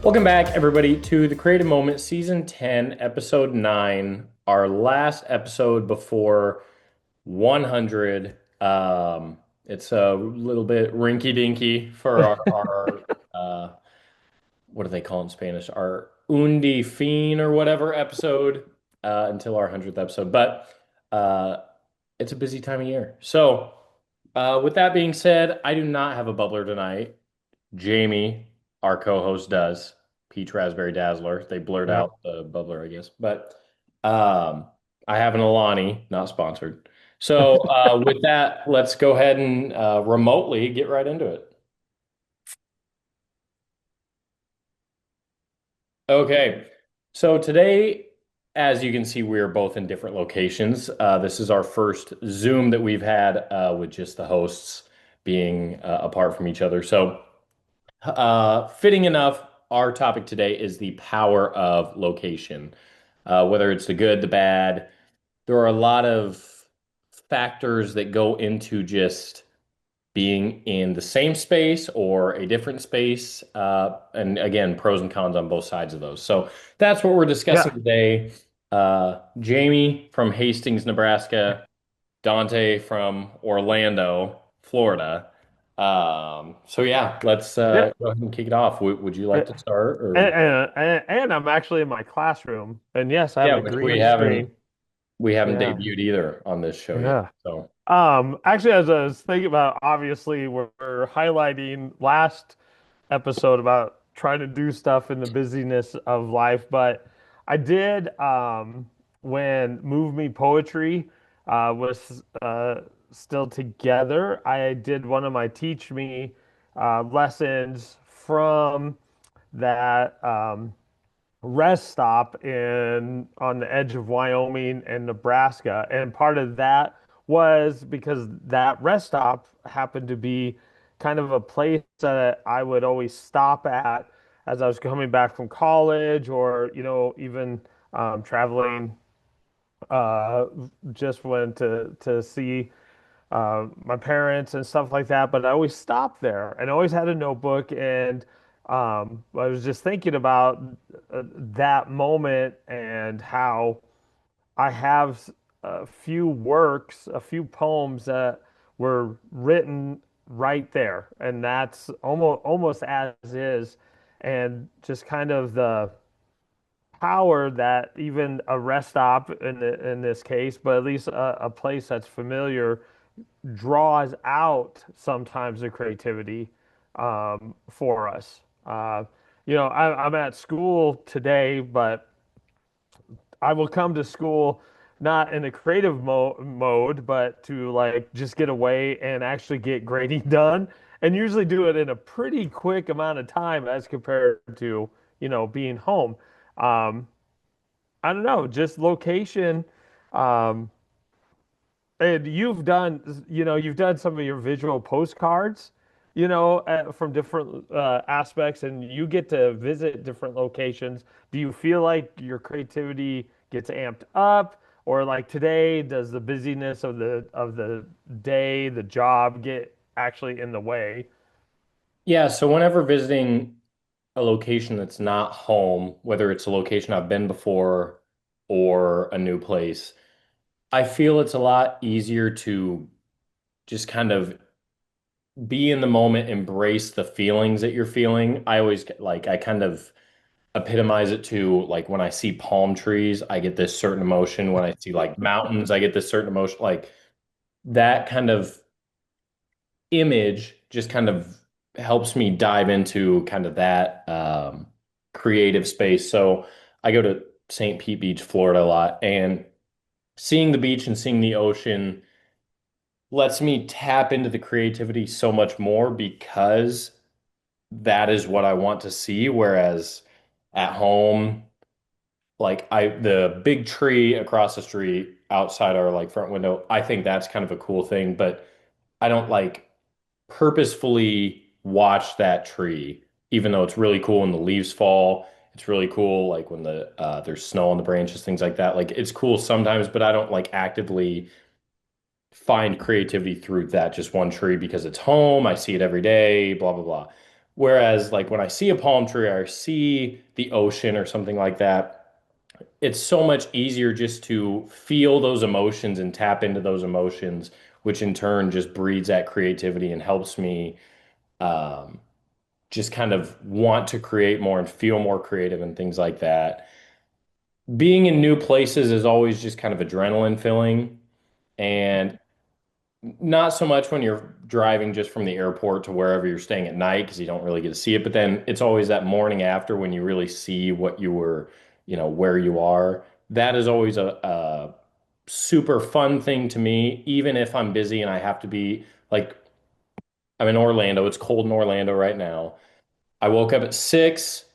Welcome back, everybody, to the Creative Moment, Season 10, Episode 9, our last episode before 100. It's a little bit rinky-dinky for what do they call it in Spanish? Our Undi Fin or whatever episode until our 100th episode. But uh, it's a busy time of year. So, with that being said, I do not have a bubbler tonight. Jamie, our co-host, does. Peach Raspberry Dazzler. They blurred Yep. out the bubbler, I guess. But um, I have an Alani, not sponsored. So with that, let's go ahead and remotely get right into it. Okay. So today, as you can see, we're both in different locations. This is our first Zoom that we've had with just the hosts being apart from each other. So fitting enough, our topic today is the power of location. Whether it's the good, the bad, there are a lot of factors that go into just being in the same space or a different space. And again, pros and cons on both sides of those. So that's what we're discussing Yeah. today. Jamie from Hastings, Nebraska, Dante from Orlando, Florida. So yeah, let's Yeah. go ahead and kick it off. Would you like And, to start or and I'm actually in my classroom. And yes, I have yeah, a which green screen. we haven't Yeah. debuted either on this show yet. Yeah. So Actually, as I was thinking about, obviously, we're highlighting last episode about trying to do stuff in the busyness of life, but I did when Move Me Poetry was still together. I did one of my Teach Me lessons from that rest stop in on the edge of Wyoming and Nebraska. And part of that was because that rest stop happened to be kind of a place that I would always stop at as I was coming back from college or, even traveling uh, just went to see my parents and stuff like that. But I always stopped there and I always had a notebook. And I was just thinking about that moment and how I have a few works, a few poems that were written right there, and that's almost as is, and just kind of the power that even a rest stop in this case, but at least a place that's familiar draws out sometimes the creativity for us. I'm at school today, but I will come to school not in a creative mode, but to like just get away and actually get grading done, and usually do it in a pretty quick amount of time as compared to, being home. Um, I don't know, just location. Um, And you've done some of your visual postcards, from different aspects, and you get to visit different locations. Do you feel like your creativity gets amped up, or like today, does the busyness of the day, the job get actually in the way? yeah, so whenever visiting a location that's not home, whether it's a location I've been before or a new place, I feel it's a lot easier to just kind of be in the moment, embrace the feelings that you're feeling. I always like, I kind of epitomize it to like when I see palm trees, I get this certain emotion. When I see like mountains, I get this certain emotion. Like that kind of image just kind of helps me dive into kind of that creative space. So I go to St. Pete Beach, Florida a lot, and seeing the beach and seeing the ocean lets me tap into the creativity so much more because that is what I want to see. Whereas at home, like the big tree across the street outside our like front window, I think that's kind of a cool thing, but I don't like purposefully watch that tree, even though it's really cool when the leaves fall. It's really cool, like when there's snow on the branches, things like that. Like it's cool sometimes, but I don't like actively find creativity through that just one tree because it's home. I see it every day, blah blah blah. Whereas like when I see a palm tree or I see the ocean or something like that, it's so much easier just to feel those emotions and tap into those emotions, which in turn just breeds that creativity and helps me um, just kind of want to create more and feel more creative and things like that. Being in new places is always just kind of adrenaline filling. And not so much when you're driving just from the airport to wherever you're staying at night because you don't really get to see it. But then it's always that morning after when you really see what you were, where you are. That is always a super fun thing to me, even if I'm busy and I have to be like, I'm in Orlando. It's cold in Orlando right now. I woke up at 6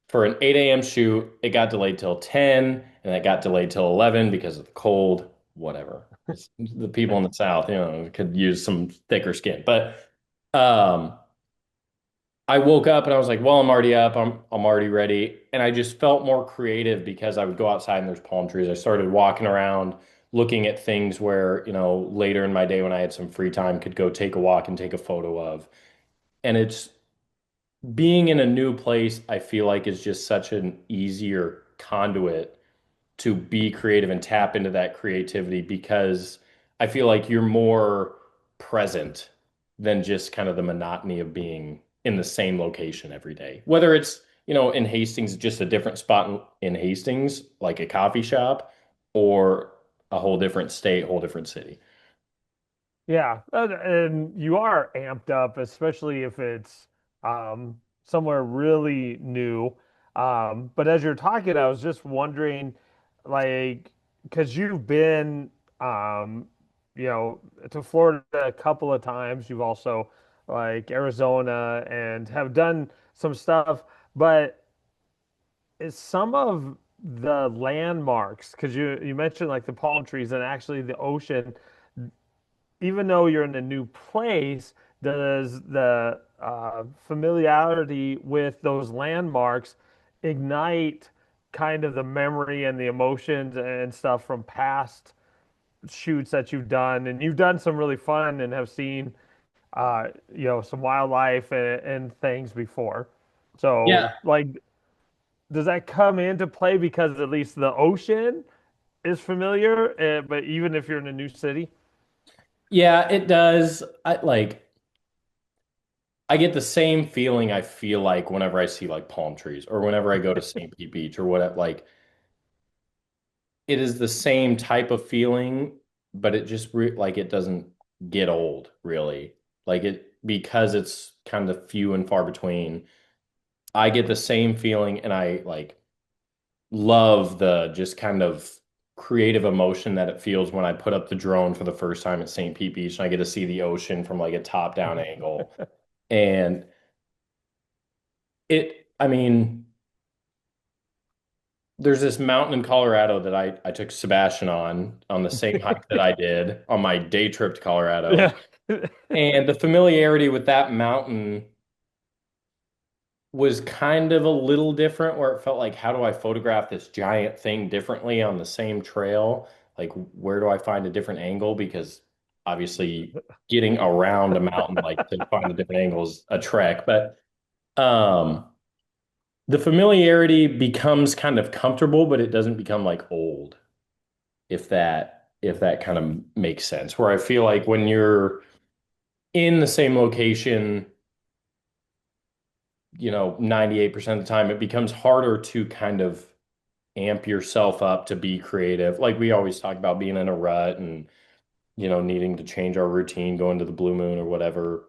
for an 8 a.m. shoot. It got delayed till 10, and it got delayed till 11 because of the cold, whatever. It's the people in the South, could use some thicker skin. But I woke up and I was like, well, I'm already up. I'm already ready. And I just felt more creative because I would go outside and there's palm trees. I started walking around looking at things where, later in my day when I had some free time could go take a walk and take a photo of. And it's being in a new place, I feel like is just such an easier conduit to be creative and tap into that creativity because I feel like you're more present than just kind of the monotony of being in the same location every day. Whether it's, in Hastings, just a different spot in Hastings, like a coffee shop, or a whole different state, whole different city. Yeah, and you are amped up, especially if it's somewhere really new. But as you're talking, I was just wondering, like, because you've been, um, to Florida a couple of times. You've also like Arizona and have done some stuff, but is some of the landmarks, because you mentioned like the palm trees and actually the ocean, even though you're in a new place, does the familiarity with those landmarks ignite kind of the memory and the emotions and stuff from past shoots that you've done? And you've done some really fun and have seen, some wildlife and things before. Yeah. So, like, does that come into play because at least the ocean is familiar, but even if you're in a new city? Yeah, it does. I get the same feeling I feel like whenever I see like palm trees or whenever I go to St. Pete Beach or whatever. Like it is the same type of feeling, but it just like it doesn't get old really. Like it because it's kind of few and far between. I get the same feeling and I like love the just kind of creative emotion that it feels when I put up the drone for the first time at St. Pete Beach and I get to see the ocean from like a top-down angle. And I mean, there's this mountain in Colorado that I took Sebastian on the same hike that I did on my day trip to Colorado. Yeah. And the familiarity with that mountain was kind of a little different, where it felt like, how do I photograph this giant thing differently on the same trail? Like, where do I find a different angle? Because obviously, getting around a mountain, like to find a different angle is a trek. But um, the familiarity becomes kind of comfortable, but it doesn't become like old, if that kind of makes sense. Where I feel like when you're in the same location, 98% of the time, it becomes harder to kind of amp yourself up to be creative. Like we always talk about being in a rut and, needing to change our routine, going to the Blue Moon or whatever.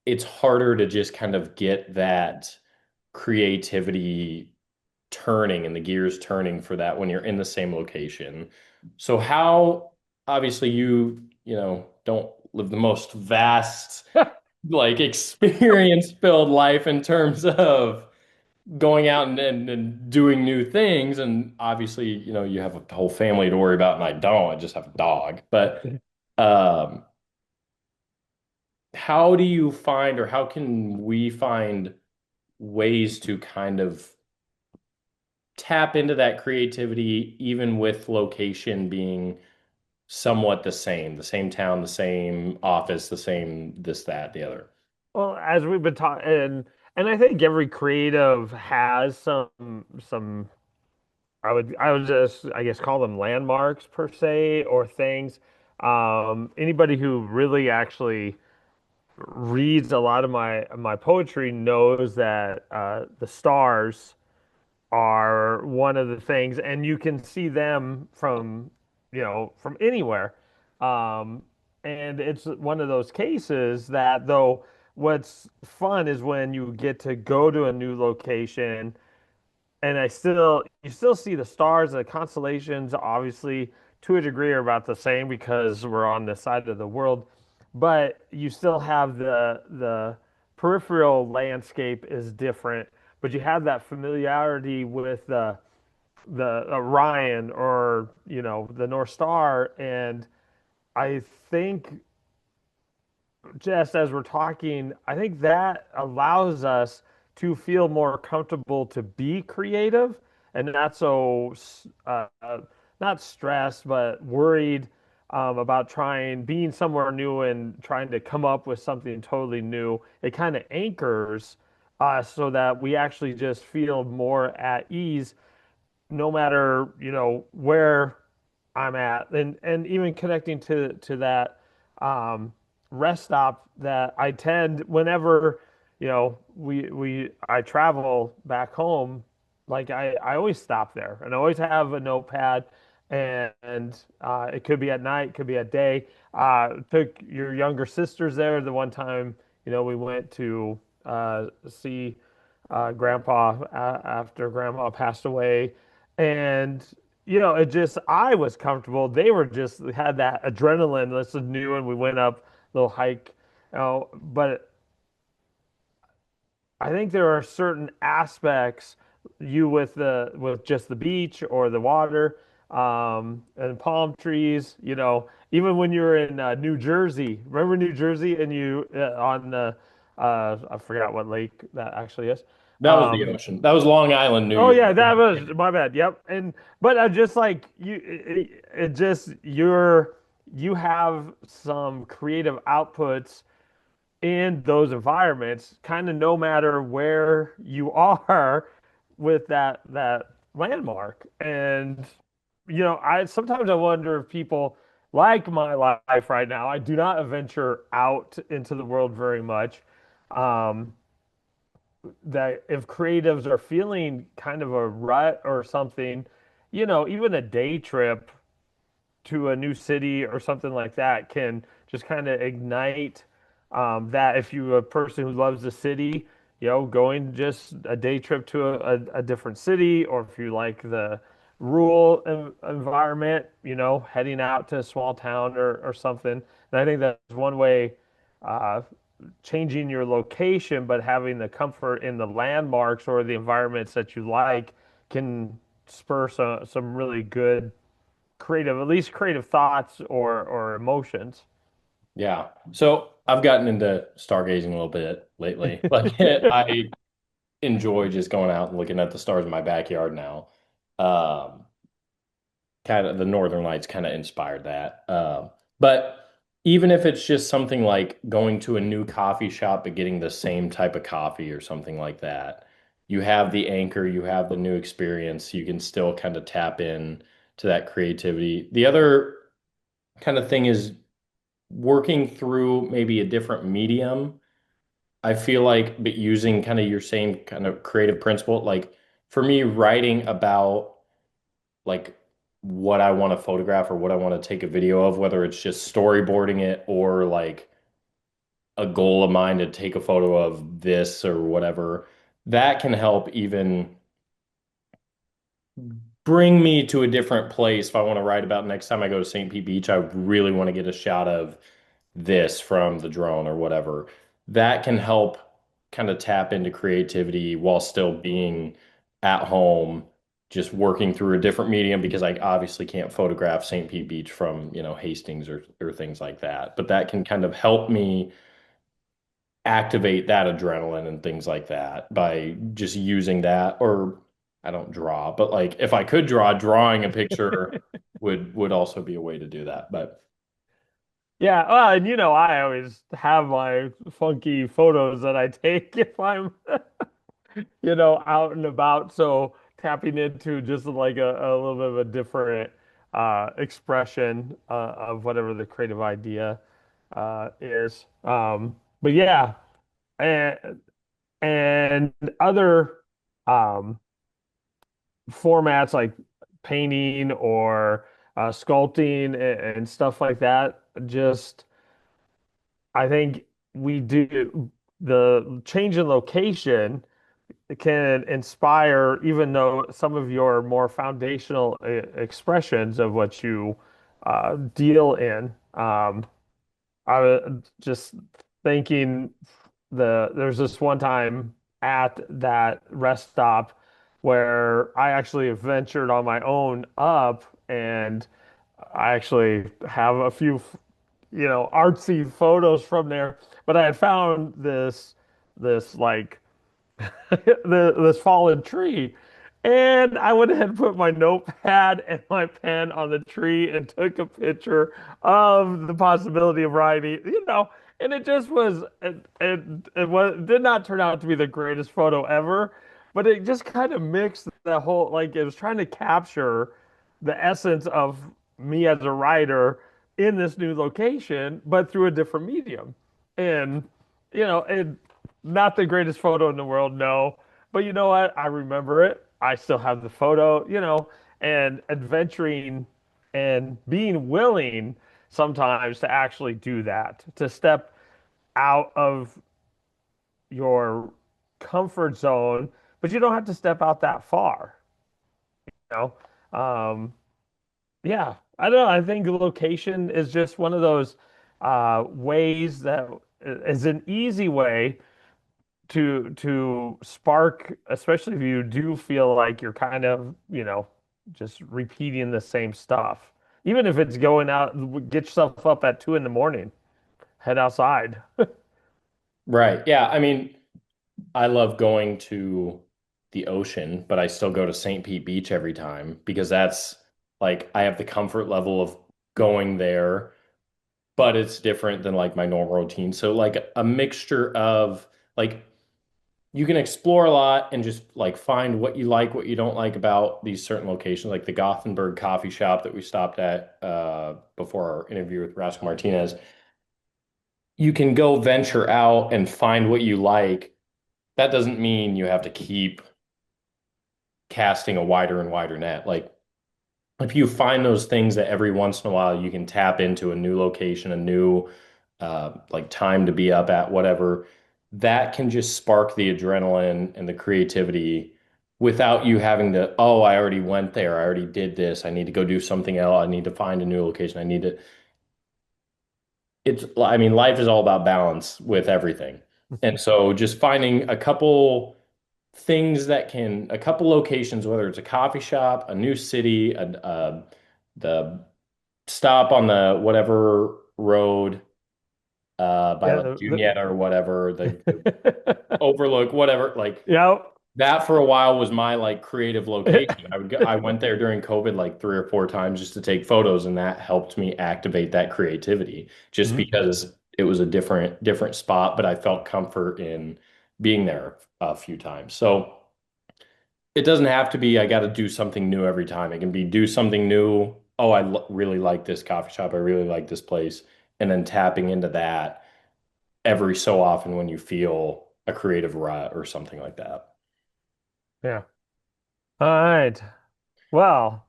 It's harder to just kind of get that creativity turning and the gears turning for that when you're in the same location. So how obviously you don't live the most vast like experience filled life in terms of going out and doing new things. And obviously, you have a whole family to worry about, and I don't. I just have a dog. But um, how do you find, or how can we find ways to kind of tap into that creativity, even with location being somewhat the same town, the same office, the same this, that, the other? Well, as we've been talking, and I think every creative has some I would just I guess call them landmarks per se or things. Anybody who really actually reads a lot of my poetry knows that the stars are one of the things, and you can see them from, from anywhere. Um, and it's one of those cases that, though, what's fun is when you get to go to a new location and you still see the stars, the constellations, obviously to a degree are about the same because we're on this side of the world, but you still have the peripheral landscape is different, but you have that familiarity with the Orion or the North Star, and I think just as we're talking, I think that allows us to feel more comfortable to be creative and not so not stressed, but worried about being somewhere new and trying to come up with something totally new. It kind of anchors us so that we actually just feel more at ease no matter, where I'm at, and even connecting to that um, rest stop that I tend whenever we I travel back home, like I always stop there and I always have a notepad, and it could be at night, could be at day. Took your younger sisters there the one time, we went to see grandpa after grandma passed away, and it just I was comfortable. They were just had that adrenaline. This is new, and we went up a little hike. But I think there are certain aspects you with just the beach or the water, and palm trees. Even when you were in New Jersey, remember New Jersey, and you on the I forgot what lake that actually is. That was the Um, ocean. That was Long Island, New Oh York. yeah, that was my bad. Yep. And but I just like it just you have some creative outputs in those environments, kind of no matter where you are with that landmark. And I sometimes I wonder if people like my life right now. I do not venture out into the world very much. Um, that if creatives are feeling kind of a rut or something, even a day trip to a new city or something like that can just kind of ignite that. If you're a person who loves the city, going just a day trip to a different city, or if you like the rural environment, heading out to a small town or something. And I think that's one way uh, changing your location, but having the comfort in the landmarks or the environments that you like can spur some really good creative, at least creative thoughts or emotions. Yeah. So I've gotten into stargazing a little bit lately. Like I enjoy just going out and looking at the stars in my backyard now. Um, Kind of the Northern Lights kind of inspired that. But even if it's just something like going to a new coffee shop but getting the same type of coffee or something like that, you have the anchor, you have the new experience, you can still kind of tap in to that creativity. The other kind of thing is working through maybe a different medium. I feel like, but using kind of your same kind of creative principle, like for me, writing about like what I want to photograph or what I want to take a video of, whether it's just storyboarding it or like a goal of mine to take a photo of this or whatever, that can help even bring me to a different place. If I want to write about next time I go to St. Pete Beach, I really want to get a shot of this from the drone or whatever. That can help kind of tap into creativity while still being at home, just working through a different medium because I obviously can't photograph St. Pete Beach from, Hastings or things like that. But that can kind of help me activate that adrenaline and things like that by just using that. Or I don't draw, but like if I could draw, drawing a picture would also be a way to do that. But Yeah, well, and I always have my funky photos that I take if I'm, out and about. So tapping into just like a little bit of a different expression of whatever the creative idea is. But yeah, and and other um, formats like painting or sculpting and stuff like that. Just I think we do the change in location can inspire, even though some of your more foundational expressions of what you deal in. I was just thinking there's this one time at that rest stop where I actually ventured on my own up and I actually have a few, artsy photos from there. But I had found this like this fallen tree. And I went ahead and put my notepad and my pen on the tree and took a picture of the possibility of writing, and it just was, it did not turn out to be the greatest photo ever, but it just kind of mixed the whole, like it was trying to capture the essence of me as a writer in this new location, but through a different medium. And, it not the greatest photo in the world, no. But you know what? I remember it. I still have the photo, and adventuring and being willing sometimes to actually do that, to step out of your comfort zone, but you don't have to step out that far, you know? Yeah, I don't know. I think location is just one of those ways that is an easy way to spark, especially if you do feel like you're kind of, just repeating the same stuff. Even if it's going out, get yourself up at 2 in the morning, head outside. Right. Yeah. I mean, I love going to the ocean, but I still go to St. Pete Beach every time because that's like I have the comfort level of going there, but it's different than like my normal routine. So like a mixture of like you can explore a lot and just like find what you like, what you don't like about these certain locations, like the Gothenburg coffee shop that we stopped at before our interview with Roscoe Martinez. You can go venture out and find what you like. That doesn't mean you have to keep casting a wider and wider net. Like if you find those things that every once in a while you can tap into a new location, a new like time to be up at, whatever, that can just spark the adrenaline and the creativity without you having to, oh, I already went there, I already did this, I need to go do something else, I need to find a new location, I need to. I mean, life is all about balance with everything. And so just finding a couple things that can, a couple locations, whether it's a coffee shop, a new city, the stop on the whatever road by Yeah, like Juniata or whatever, the overlook, whatever, like yeah. that for a while was my like creative location. I went there during COVID like 3 or 4 times just to take photos, and that helped me activate that creativity just Mhm. because it was a different spot, but I felt comfort in being there a few times. So it doesn't have to be I got to do something new every time. It can be do something new. Oh, really like this coffee shop. I really like this place. And then tapping into that every so often when you feel a creative rut or something like that. Yeah. All right. Well,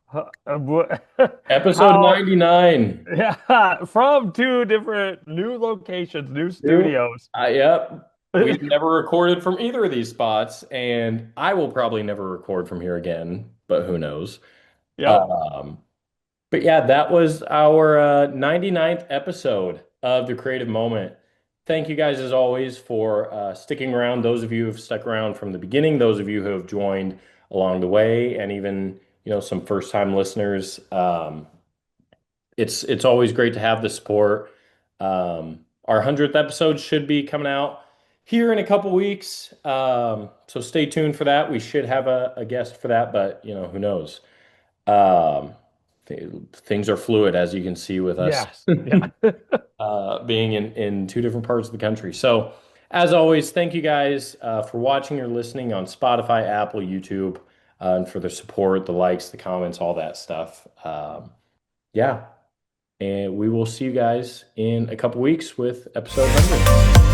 Episode how, 99. yeah, from two different new locations, new New. studios. Yep. We've never recorded from either of these spots, and I will probably never record from here again, but who knows? Yep. Um, But yeah, that was our 99th episode of The Creative Moment. Thank you guys, as always, for sticking around. Those of you who have stuck around from the beginning, those of you who have joined along the way, and even, some first-time listeners. It's always great to have the support. Our 100th episode should be coming out here in a couple weeks. So stay tuned for that. We should have a guest for that, but who knows? Um, things are fluid, as you can see with us Yes. Yeah. being in two different parts of the country. So, as always, thank you guys for watching or listening on Spotify, Apple, YouTube, and for the support, the likes, the comments, all that stuff. Yeah, and we will see you guys in a couple weeks with episode 100.